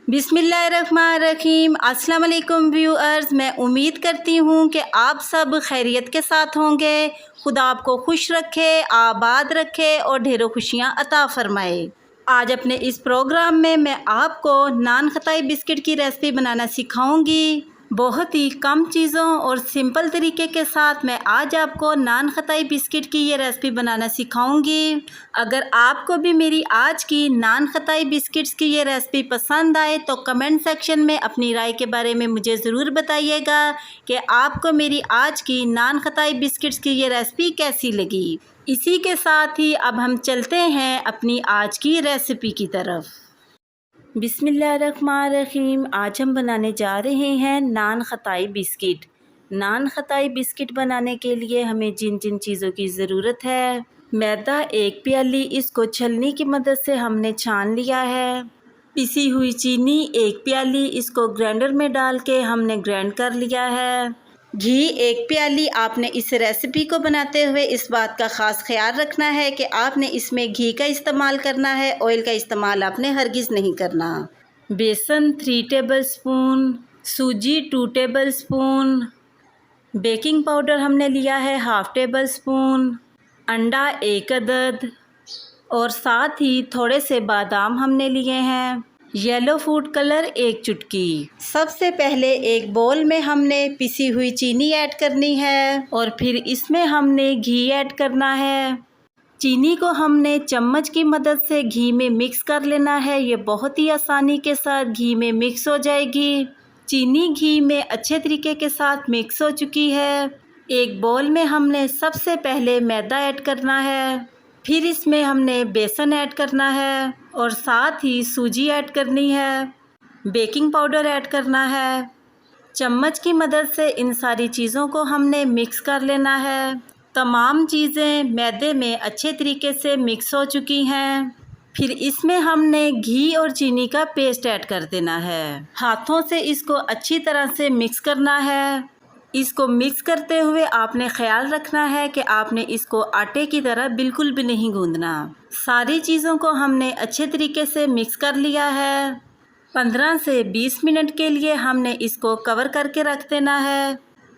बिस्मिल्लाहिर्रहमानिर्रहीम। अस्सलाम वालेकुम व्यूअर्स, मैं उम्मीद करती हूँ कि आप सब खैरियत के साथ होंगे। खुदा आपको खुश रखे, आबाद रखे और ढेरों खुशियाँ अता फ़रमाए। आज अपने इस प्रोग्राम में मैं आपको नान खताई बिस्किट की रेसिपी बनाना सिखाऊंगी। बहुत ही कम चीज़ों और सिंपल तरीके के साथ मैं आज आपको नान खताई बिस्किट की ये रेसिपी बनाना सिखाऊंगी। अगर आपको भी मेरी आज की नान खताई बिस्किट्स की ये रेसिपी पसंद आए तो कमेंट सेक्शन में अपनी राय के बारे में मुझे ज़रूर बताइएगा कि आपको मेरी आज की नान खताई बिस्किट्स की ये रेसिपी कैसी लगी। इसी के साथ ही अब हम चलते हैं अपनी आज की रेसिपी की तरफ। बिस्मिल्लाहिर्रहमानिर्रहीम। आज हम बनाने जा रहे हैं नान खताई बिस्किट। नान खताई बिस्किट बनाने के लिए हमें जिन जिन चीज़ों की ज़रूरत है, मैदा 1 प्याली, इसको छलनी की मदद से हमने छान लिया है। पिसी हुई चीनी 1 प्याली, इसको ग्राइंडर में डाल के हमने ग्राइंड कर लिया है। घी 1 प्याली। आपने इस रेसिपी को बनाते हुए इस बात का ख़ास ख्याल रखना है कि आपने इसमें घी का इस्तेमाल करना है, ऑयल का इस्तेमाल आपने हरगिज़ नहीं करना। बेसन 3 टेबलस्पून, सूजी 2 टेबलस्पून, बेकिंग पाउडर हमने लिया है 1/2 टेबलस्पून, अंडा 1 अदद और साथ ही थोड़े से बादाम हमने लिए हैं। येलो फूड कलर 1 चुटकी। सबसे पहले एक बोल में हमने पिसी हुई चीनी ऐड करनी है और फिर इसमें हमने घी ऐड करना है। चीनी को हमने चम्मच की मदद से घी में मिक्स कर लेना है। ये बहुत ही आसानी के साथ घी में मिक्स हो जाएगी। चीनी घी में अच्छे तरीके के साथ मिक्स हो चुकी है। एक बोल में हमने सबसे पहले मैदा ऐड करना है, फिर इसमें हमने बेसन ऐड करना है और साथ ही सूजी ऐड करनी है, बेकिंग पाउडर ऐड करना है। चम्मच की मदद से इन सारी चीज़ों को हमने मिक्स कर लेना है। तमाम चीज़ें मैदे में अच्छे तरीके से मिक्स हो चुकी हैं। फिर इसमें हमने घी और चीनी का पेस्ट ऐड कर देना है। हाथों से इसको अच्छी तरह से मिक्स करना है। इसको मिक्स करते हुए आपने ख्याल रखना है कि आपने इसको आटे की तरह बिल्कुल भी नहीं गूंदना। सारी चीज़ों को हमने अच्छे तरीके से मिक्स कर लिया है। 15 से 20 मिनट के लिए हमने इसको कवर करके रख देना है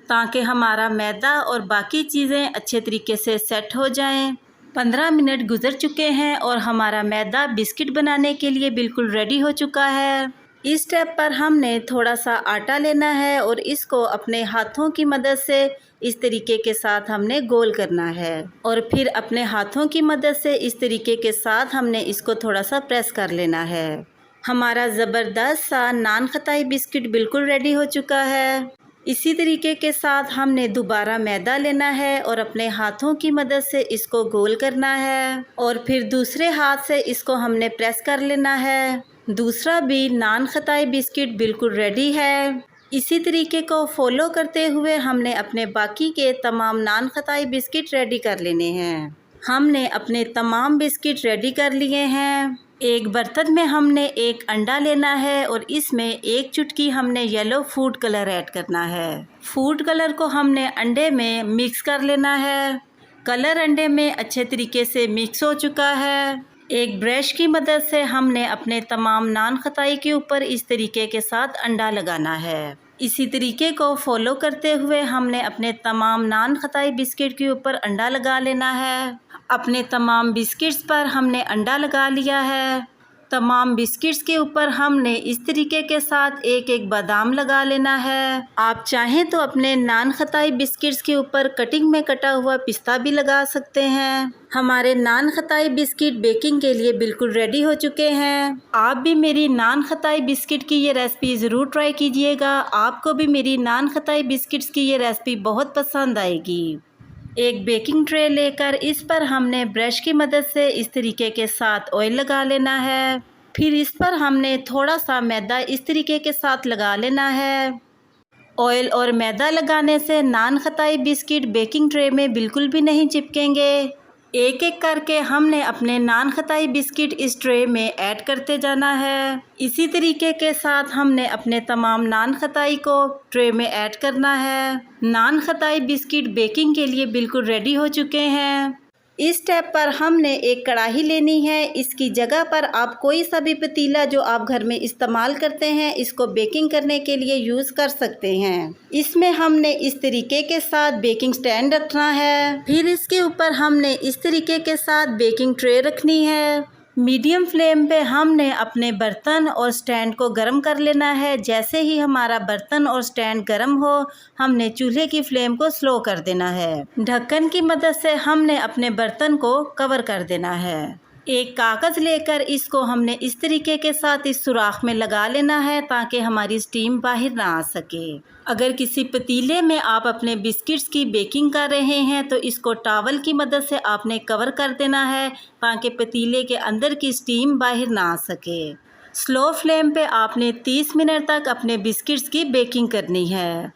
ताकि हमारा मैदा और बाकी चीज़ें अच्छे तरीके से सेट हो जाएं। 15 मिनट गुजर चुके हैं और हमारा मैदा बिस्किट बनाने के लिए बिल्कुल रेडी हो चुका है। इस स्टेप पर हमने थोड़ा सा आटा लेना है और इसको अपने हाथों की मदद से इस तरीके के साथ हमने गोल करना है और फिर अपने हाथों की मदद से इस तरीके के साथ हमने इसको थोड़ा सा प्रेस कर लेना है। हमारा ज़बरदस्त सा नान खताई बिस्किट बिल्कुल रेडी हो चुका है। इसी तरीके के साथ हमने दोबारा मैदा लेना है और अपने हाथों की मदद से इसको गोल करना है और फिर दूसरे हाथ से इसको हमने प्रेस कर लेना है। दूसरा भी नान खताई बिस्किट बिल्कुल रेडी है। इसी तरीके को फॉलो करते हुए हमने अपने बाकी के तमाम नान खताई बिस्किट रेडी कर लेने हैं। हमने अपने तमाम बिस्किट रेडी कर लिए हैं। एक बर्तन में हमने 1 अंडा लेना है और इसमें 1 चुटकी हमने येलो फूड कलर ऐड करना है। फूड कलर को हमने अंडे में मिक्स कर लेना है। कलर अंडे में अच्छे तरीके से मिक्स हो चुका है। एक ब्रश की मदद से हमने अपने तमाम नान खताई के ऊपर इस तरीके के साथ अंडा लगाना है। इसी तरीके को फॉलो करते हुए हमने अपने तमाम नान खताई बिस्किट के ऊपर अंडा लगा लेना है। अपने तमाम बिस्किट्स पर हमने अंडा लगा लिया है। तमाम बिस्किट्स के ऊपर हमने इस तरीके के साथ एक एक बादाम लगा लेना है। आप चाहें तो अपने नान खताई बिस्किट्स के ऊपर कटिंग में कटा हुआ पिस्ता भी लगा सकते हैं। हमारे नान खताई बिस्किट बेकिंग के लिए बिल्कुल रेडी हो चुके हैं। आप भी मेरी नान खताई बिस्किट की ये रेसिपी ज़रूर ट्राई कीजिएगा। आपको भी मेरी नान खताई बिस्किट्स की ये रेसिपी बहुत पसंद आएगी। एक बेकिंग ट्रे लेकर इस पर हमने ब्रश की मदद से इस तरीके के साथ ऑयल लगा लेना है। फिर इस पर हमने थोड़ा सा मैदा इस तरीके के साथ लगा लेना है। ऑयल और मैदा लगाने से नान खताई बिस्किट बेकिंग ट्रे में बिल्कुल भी नहीं चिपकेंगे। एक एक करके हमने अपने नान खताई बिस्किट इस ट्रे में ऐड करते जाना है। इसी तरीके के साथ हमने अपने तमाम नान खताई को ट्रे में ऐड करना है। नान खताई बिस्किट बेकिंग के लिए बिल्कुल रेडी हो चुके हैं। इस स्टेप पर हमने एक कढ़ाई लेनी है। इसकी जगह पर आप कोई सा भी पतीला जो आप घर में इस्तेमाल करते हैं इसको बेकिंग करने के लिए यूज़ कर सकते हैं। इसमें हमने इस तरीके के साथ बेकिंग स्टैंड रखना है। फिर इसके ऊपर हमने इस तरीके के साथ बेकिंग ट्रे रखनी है। मीडियम फ्लेम पे हमने अपने बर्तन और स्टैंड को गर्म कर लेना है। जैसे ही हमारा बर्तन और स्टैंड गर्म हो हमने चूल्हे की फ्लेम को स्लो कर देना है। ढक्कन की मदद से हमने अपने बर्तन को कवर कर देना है। एक कागज़ लेकर इसको हमने इस तरीके के साथ इस सुराख में लगा लेना है ताकि हमारी स्टीम बाहर ना आ सके। अगर किसी पतीले में आप अपने बिस्किट्स की बेकिंग कर रहे हैं तो इसको टॉवल की मदद से आपने कवर कर देना है ताकि पतीले के अंदर की स्टीम बाहर ना आ सके। स्लो फ्लेम पे आपने 30 मिनट तक अपने बिस्किट्स की बेकिंग करनी है।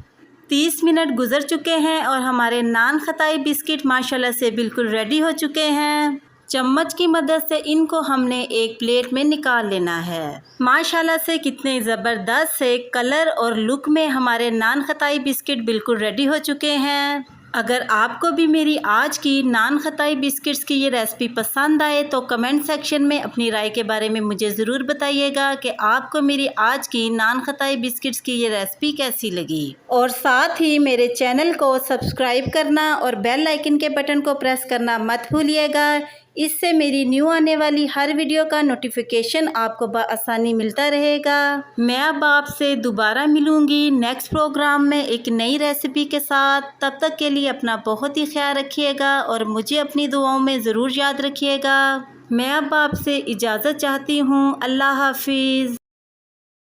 30 मिनट गुजर चुके हैं और हमारे नान खताई बिस्किट माशाल्लाह से बिल्कुल रेडी हो चुके हैं। चम्मच की मदद से इनको हमने एक प्लेट में निकाल लेना है। माशाल्लाह से कितने ज़बरदस्त से कलर और लुक में हमारे नान खताई बिस्किट बिल्कुल रेडी हो चुके हैं। अगर आपको भी मेरी आज की नान खताई बिस्किट्स की ये रेसिपी पसंद आए तो कमेंट सेक्शन में अपनी राय के बारे में मुझे ज़रूर बताइएगा कि आपको मेरी आज की नान खताई बिस्किट्स की ये रेसिपी कैसी लगी। और साथ ही मेरे चैनल को सब्सक्राइब करना और बेल आइकन के बटन को प्रेस करना मत भूलिएगा। इससे मेरी न्यू आने वाली हर वीडियो का नोटिफिकेशन आपको बआसानी मिलता रहेगा। मैं अब आपसे दोबारा मिलूँगी नेक्स्ट प्रोग्राम में एक नई रेसिपी के साथ। तब तक के लिए अपना बहुत ही ख्याल रखिएगा और मुझे अपनी दुआओं में ज़रूर याद रखिएगा। मैं अब आपसे इजाज़त चाहती हूँ। अल्लाह हाफिज़।